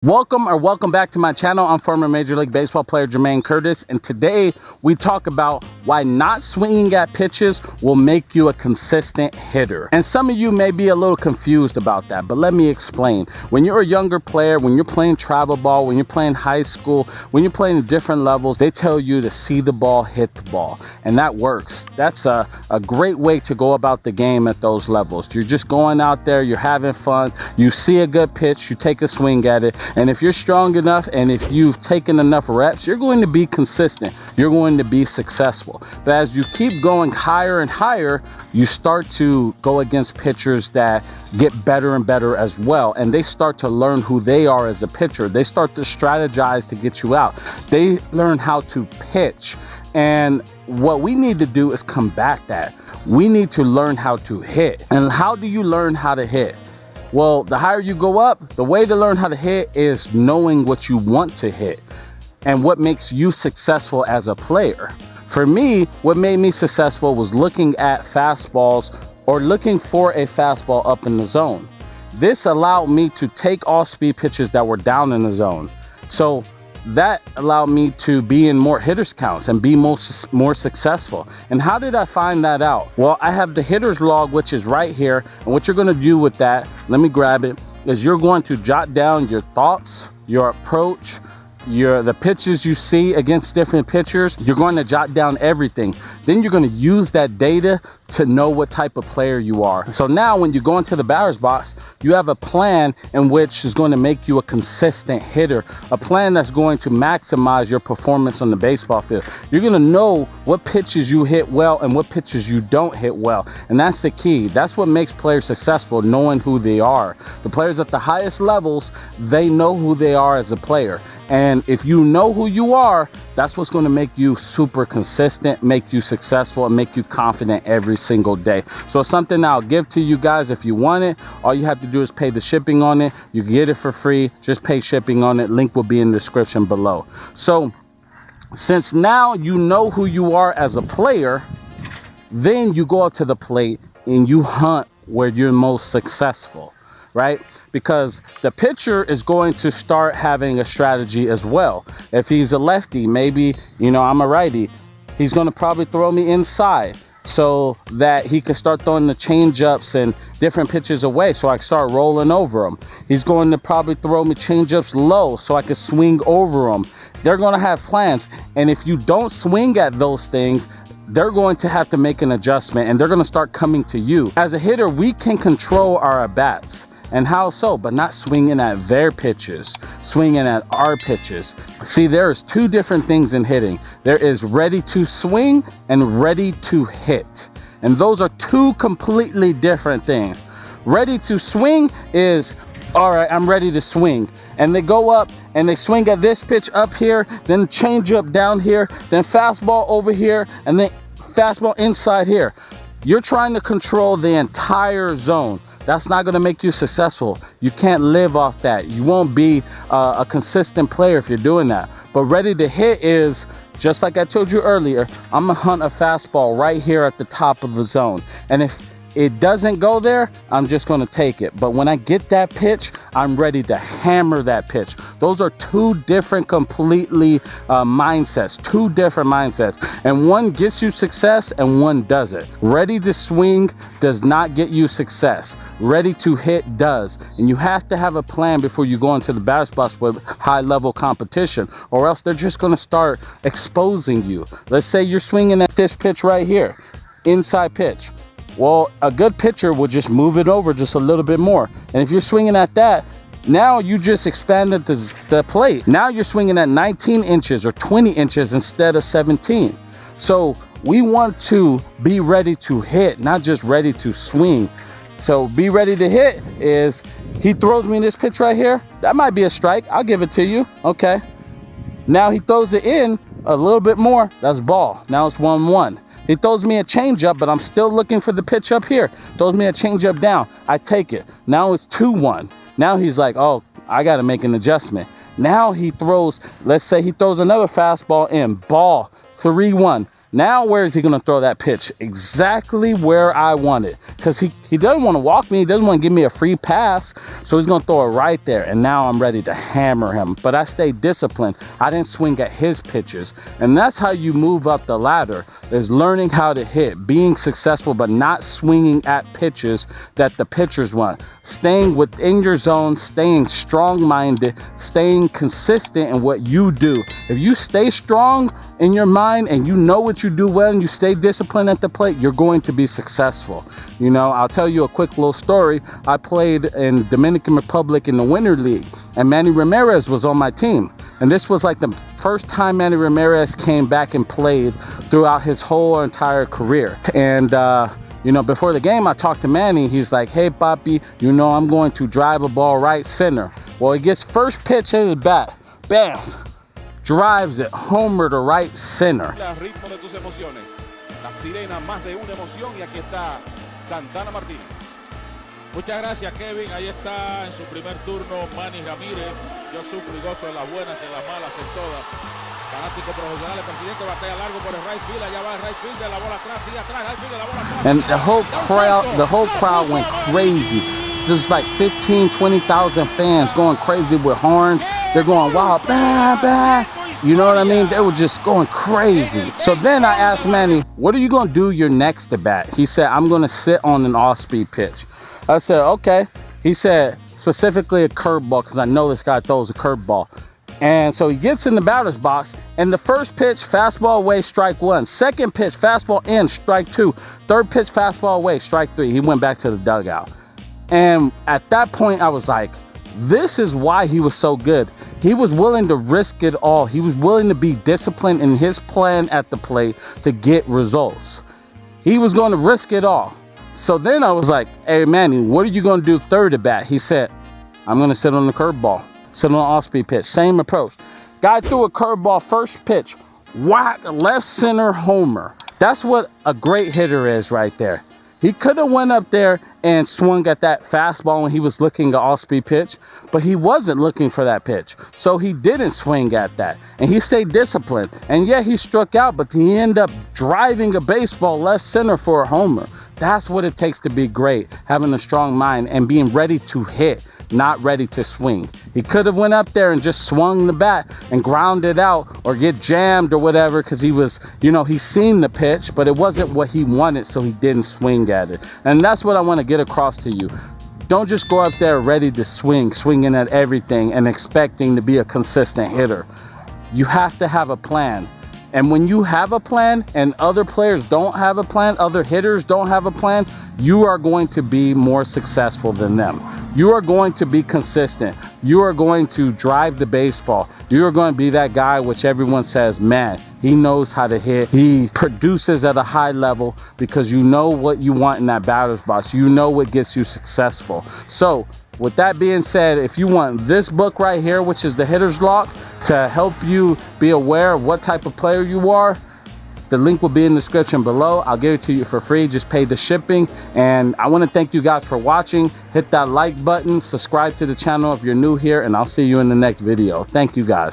Welcome back to my channel. I'm former Major League Baseball player Jermaine Curtis, and today we talk about why not swinging at pitches will make you a consistent hitter. And some of you may be a little confused about that, but let me explain. When you're a younger player, when you're playing travel ball, when you're playing high school, when you're playing different levels, they tell you to see the ball, hit the ball, and that works. That's a great way to go about the game at those levels. You're just going out there, you're having fun, you see a good pitch, you take a swing at it, and if you're strong enough and if you've taken enough reps, you're going to be consistent. You're going to be successful. But as you keep going higher and higher, you start to go against pitchers that get better and better as well. And they start to learn who they are as a pitcher. They start to strategize to get you out. They learn how to pitch. And what we need to do is combat that. We need to learn how to hit. And how do you learn how to hit? Well, the higher you go up, the way to learn how to hit is knowing what you want to hit and what makes you successful as a player. For me, what made me successful was looking at fastballs or looking for a fastball up in the zone. This allowed me to take off-speed pitches that were down in the zone. So that allowed me to be in more hitters counts and be more successful. And how did I find that out? Well, I have the hitters log, which is right here. And what you're going to do with that, let me grab it, is you're going to jot down your thoughts, your approach, the pitches you see against different pitchers. You're going to jot down everything. Then you're going to use that data to know what type of player you are. So now when you go into the batter's box, you have a plan in which is going to make you a consistent hitter, a plan that's going to maximize your performance on the baseball field. You're going to know what pitches you hit well and what pitches you don't hit well. And that's the key. That's what makes players successful, knowing who they are. The players at the highest levels, they know who they are as a player. And if you know who you are, that's what's going to make you super consistent, make you successful, and make you confident every single day. So it's something I'll give to you guys. If you want it, all you have to do is pay the shipping on it. You can get it for free. Just pay shipping on it. Link will be in the description below. So since now you know who you are as a player, then you go out to the plate and you hunt where you're most successful. Right? Because the pitcher is going to start having a strategy as well. If he's a lefty, maybe, I'm a righty, he's going to probably throw me inside so that he can start throwing the change-ups and different pitches away so I can start rolling over him. He's going to probably throw me change-ups low so I can swing over him. They're going to have plans. And if you don't swing at those things, they're going to have to make an adjustment and they're going to start coming to you. As a hitter, we can control our at-bats. And how so? But not swinging at their pitches, swinging at our pitches. See, there's two different things in hitting. There is ready to swing and ready to hit. And those are two completely different things. Ready to swing is, all right, I'm ready to swing. And they go up and they swing at this pitch up here, then change up down here, then fastball over here, and then fastball inside here. You're trying to control the entire zone. That's not going to make you successful. You can't live off that. You won't be a consistent player if you're doing that. But ready to hit is, just like I told you earlier, I'm going to hunt a fastball right here at the top of the zone. And if it doesn't go there, I'm just going to take it. But when I get that pitch, I'm ready to hammer that pitch. Those are two different completely mindsets, two different mindsets. And one gets you success and one doesn't. Ready to swing does not get you success. Ready to hit does. And you have to have a plan before you go into the batter's box with high level competition, or else they're just going to start exposing you. Let's say you're swinging at this pitch right here, inside pitch. Well, a good pitcher will just move it over just a little bit more. And if you're swinging at that, now you just expanded the plate. Now you're swinging at 19 inches or 20 inches instead of 17. So we want to be ready to hit, not just ready to swing. So be ready to hit is, he throws me this pitch right here. That might be a strike. I'll give it to you. Okay. Now he throws it in a little bit more. That's ball. Now it's 1-1. He throws me a changeup, but I'm still looking for the pitch up here. Throws me a changeup down. I take it. Now it's 2-1. Now he's like, oh, I got to make an adjustment. Now he throws, let's say he throws another fastball in. Ball, 3-1. Now where is he going to throw that pitch? Exactly where I want it. Because he doesn't want to walk me. He doesn't want to give me a free pass. So he's going to throw it right there. And now I'm ready to hammer him. But I stayed disciplined. I didn't swing at his pitches. And that's how you move up the ladder, is learning how to hit, being successful, but not swinging at pitches that the pitchers want. Staying within your zone, staying strong-minded, staying consistent in what you do. If you stay strong in your mind and you know what you do well and you stay disciplined at the plate, you're going to be successful. You know, I'll tell you a quick little story. I played in Dominican Republic in the Winter League, and Manny Ramirez was on my team. And this was like the first time Manny Ramirez came back and played throughout his whole entire career. And you know, before the game, I talked to Manny. He's like, hey, papi, you know I'm going to drive a ball right center. Well, he gets first pitch in his bat. Bam. Drives it homer to right center. El ritmo de tus emociones. La sirena, más de una emoción. Y aquí está Santana Martínez. Muchas gracias, Kevin. Ahí está en su primer turno Manny Ramírez. Yo sufro y gozo en las buenas, en las malas, en todas. Fanático profesional, el presidente batea largo por el right field. Allá va el right field, de la bola atrás, sigue atrás, right field, de la bola atrás. And the whole crowd went crazy. There's like 15, 20,000 fans going crazy with horns. They're going, wow, bah, bah. You know what I mean? They were just going crazy. So then I asked Manny, what are you going to do your next at bat? He said, I'm going to sit on an off-speed pitch. I said, okay. He said, specifically a curveball, because I know this guy throws a curveball. And so he gets in the batter's box, and the first pitch, fastball away, strike one. Second pitch, fastball in, strike two. Third pitch, fastball away, strike three. He went back to the dugout. And at that point, I was like, this is why he was so good. He was willing to risk it all. He was willing to be disciplined in his plan at the plate to get results. He was going to risk it all. So then I was like, hey, Manny, what are you going to do third at bat? He said, I'm going to sit on the curveball, sit on an off-speed pitch. Same approach. Guy threw a curveball, first pitch, whack, left center homer. That's what a great hitter is right there. He could have went up there and swung at that fastball when he was looking at off-speed pitch, but he wasn't looking for that pitch. So he didn't swing at that, and he stayed disciplined. And yeah, he struck out, but he ended up driving a baseball left center for a homer. That's what it takes to be great, having a strong mind and being ready to hit, not ready to swing. He could have went up there and just swung the bat and ground it out or get jammed or whatever, because he was, you know, he's seen the pitch, but it wasn't what he wanted, so he didn't swing at it. And that's what I want to get across to you. Don't just go up there ready to swing, swinging at everything and expecting to be a consistent hitter. You have to have a plan. And when you have a plan and other players don't have a plan, other hitters don't have a plan, you are going to be more successful than them. You are going to be consistent. You are going to drive the baseball. You are going to be that guy which everyone says, man, he knows how to hit. He produces at a high level, because you know what you want in that batter's box. You know what gets you successful. So with that being said, if you want this book right here, which is the Hitter's Lock, to help you be aware of what type of player you are, the link will be in the description below. I'll give it to you for free. Just pay the shipping. And I want to thank you guys for watching. Hit that like button, subscribe to the channel if you're new here, and I'll see you in the next video. Thank you guys.